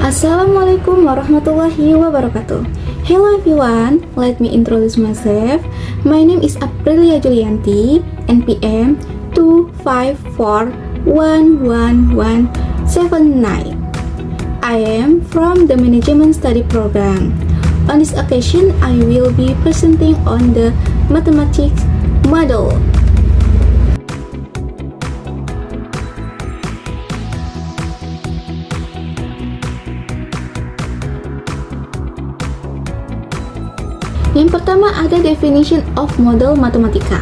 Assalamualaikum warahmatullahi wabarakatuh. Hello everyone, let me introduce myself. My name is Aprilia Julianti, NPM 254111179. I am from the Management Study Program. On this occasion, I will be presenting on the mathematics model. Yang pertama ada definition of model matematika.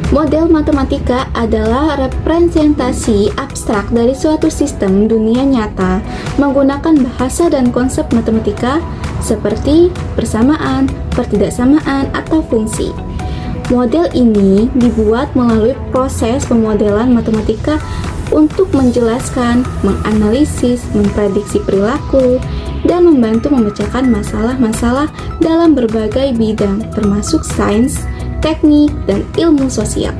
Model matematika adalah representasi abstrak dari suatu sistem dunia nyata menggunakan bahasa dan konsep matematika seperti persamaan, pertidaksamaan, atau fungsi. Model ini dibuat melalui proses pemodelan matematika untuk menjelaskan, menganalisis, memprediksi perilaku, dan membantu memecahkan masalah-masalah dalam berbagai bidang, termasuk sains, teknik, dan ilmu sosial.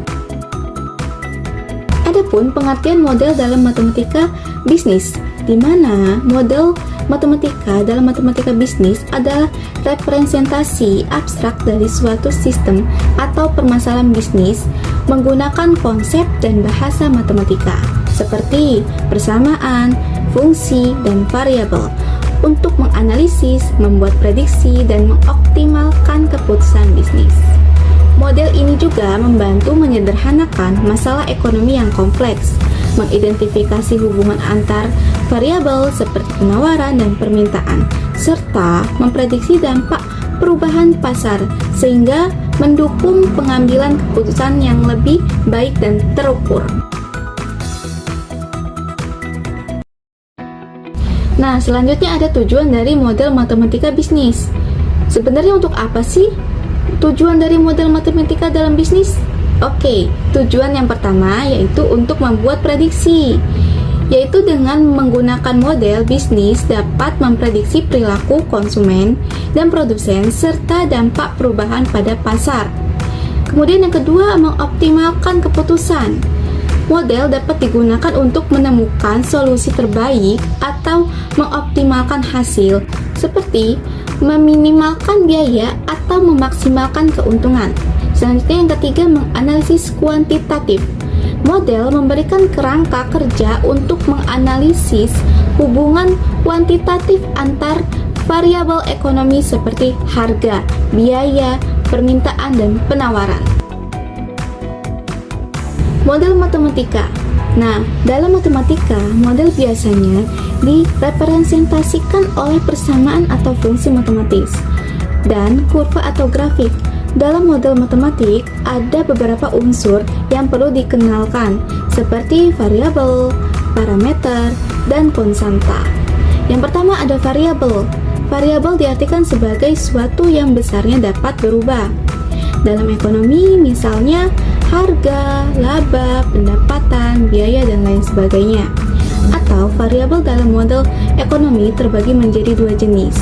Adapun pengertian model dalam matematika bisnis, di mana model matematika dalam matematika bisnis adalah representasi abstrak dari suatu sistem atau permasalahan bisnis menggunakan konsep dan bahasa matematika seperti persamaan, fungsi, dan variabel untuk menganalisis, membuat prediksi, dan mengoptimalkan keputusan bisnis. Model ini juga membantu menyederhanakan masalah ekonomi yang kompleks, mengidentifikasi hubungan antar variabel seperti penawaran dan permintaan, serta memprediksi dampak perubahan pasar sehingga mendukung pengambilan keputusan yang lebih baik dan terukur. Nah, selanjutnya ada tujuan dari model matematika bisnis. Sebenarnya untuk apa sih tujuan dari model matematika dalam bisnis? Oke, tujuan yang pertama yaitu untuk membuat prediksi, yaitu dengan menggunakan model bisnis dapat memprediksi perilaku konsumen dan produsen serta dampak perubahan pada pasar. Kemudian yang kedua, mengoptimalkan keputusan. Model dapat digunakan untuk menemukan solusi terbaik atau mengoptimalkan hasil, seperti meminimalkan biaya atau memaksimalkan keuntungan. Selanjutnya yang ketiga, menganalisis kuantitatif. Model memberikan kerangka kerja untuk menganalisis hubungan kuantitatif antar variabel ekonomi seperti harga, biaya, permintaan, dan penawaran. Model matematika. Nah, dalam matematika, model biasanya direpresentasikan oleh persamaan atau fungsi matematis dan kurva atau grafik. Dalam model matematik, ada beberapa unsur yang perlu dikenalkan, seperti variabel, parameter, dan konstanta. Yang pertama ada variabel. Variabel diartikan sebagai suatu yang besarnya dapat berubah. Dalam ekonomi, misalnya harga, laba, pendapatan, biaya, dan lain sebagainya. Atau variabel dalam model ekonomi terbagi menjadi dua jenis.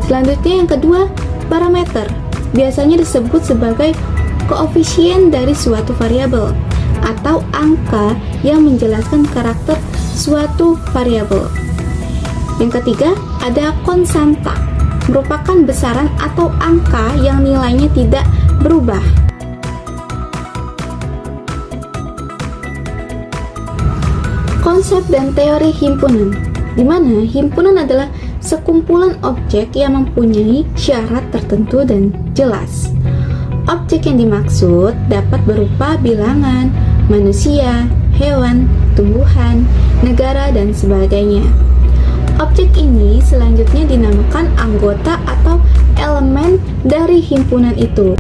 Selanjutnya yang kedua, parameter. Biasanya disebut sebagai koefisien dari suatu variabel atau angka yang menjelaskan karakter suatu variabel. Yang ketiga, ada konstanta, merupakan besaran atau angka yang nilainya tidak berubah. Konsep dan teori himpunan, di mana himpunan adalah sekumpulan objek yang mempunyai syarat tertentu dan jelas. Objek yang dimaksud dapat berupa bilangan, manusia, hewan, tumbuhan, negara, dan sebagainya. Objek ini selanjutnya dinamakan anggota atau elemen dari himpunan itu.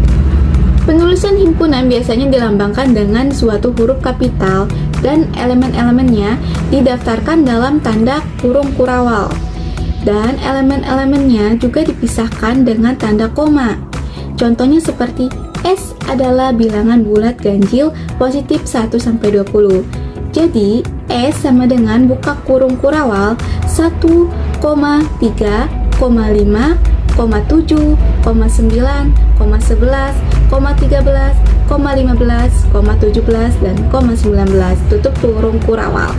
Penulisan himpunan biasanya dilambangkan dengan suatu huruf kapital dan elemen-elemennya didaftarkan dalam tanda kurung kurawal. Dan elemen-elemennya juga dipisahkan dengan tanda koma. Contohnya seperti S adalah bilangan bulat ganjil positif 1-20. Jadi, S sama dengan buka kurung kurawal 1, 3, 5, 7, 9, 11, 13, 15, 17, dan 19, tutup kurung kurawal.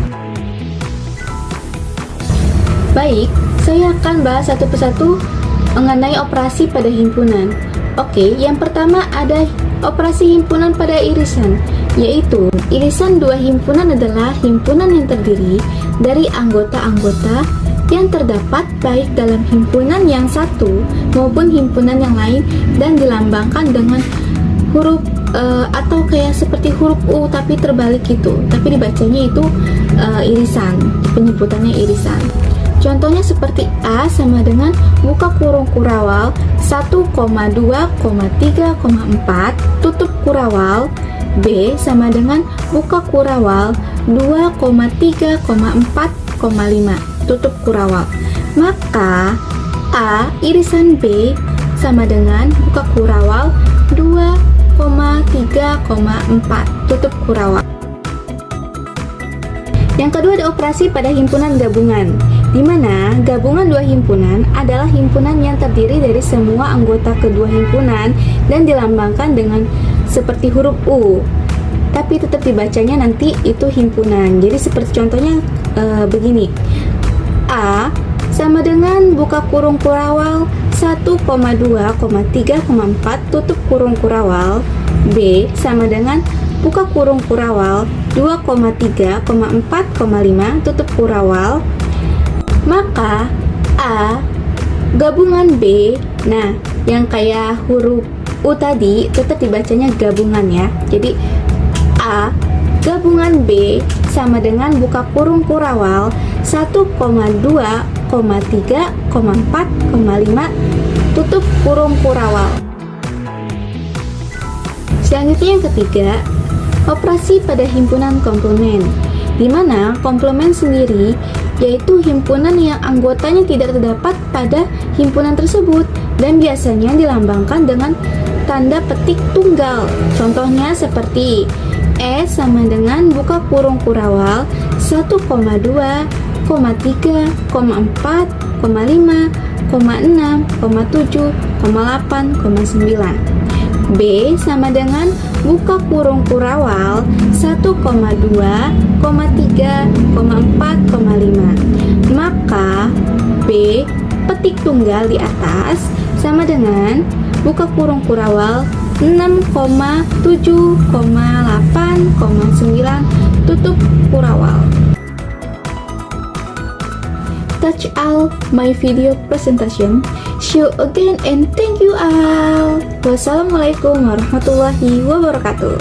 Baik, saya akan bahas satu persatu mengenai operasi pada himpunan. Oke, yang pertama ada operasi himpunan pada irisan, yaitu irisan dua himpunan adalah himpunan yang terdiri dari anggota-anggota yang terdapat baik dalam himpunan yang satu maupun himpunan yang lain dan dilambangkan dengan huruf atau kayak seperti huruf U tapi terbalik gitu, tapi dibacanya itu irisan, penyebutannya irisan. Contohnya seperti A sama dengan buka kurung kurawal 1,2,3,4 tutup kurawal, B sama dengan buka kurawal 2,3,4,5 tutup kurawal. Maka A irisan B sama dengan buka kurawal 2,3,4 tutup kurawal. Yang kedua ada operasi pada himpunan gabungan, di mana gabungan dua himpunan adalah himpunan yang terdiri dari semua anggota kedua himpunan dan dilambangkan dengan seperti huruf U, tapi tetap dibacanya nanti itu himpunan. Jadi seperti contohnya begini, A sama dengan buka kurung kurawal 1,2,3,4 tutup kurung kurawal, B sama dengan buka kurung kurawal 2,3,4,5 tutup kurawal. Maka A gabungan B, nah yang kayak huruf U tadi tetap dibacanya gabungan ya. Jadi A gabungan B sama dengan buka kurung kurawal 1,2,3,4,5 tutup kurung kurawal. Selanjutnya yang ketiga, operasi pada himpunan komplement, di mana komplement sendiri yaitu himpunan yang anggotanya tidak terdapat pada himpunan tersebut dan biasanya dilambangkan dengan tanda petik tunggal. Contohnya seperti S sama dengan buka kurung kurawal 1,2,3,4,5,6,7,8,9, B sama dengan buka kurung kurawal 1,2,3,4,5. Maka B petik tunggal di atas sama dengan buka kurung kurawal 6,7,8,9 tutup kurawal. That's all my video presentation. See you again and thank you all. Wassalamualaikum warahmatullahi wabarakatuh.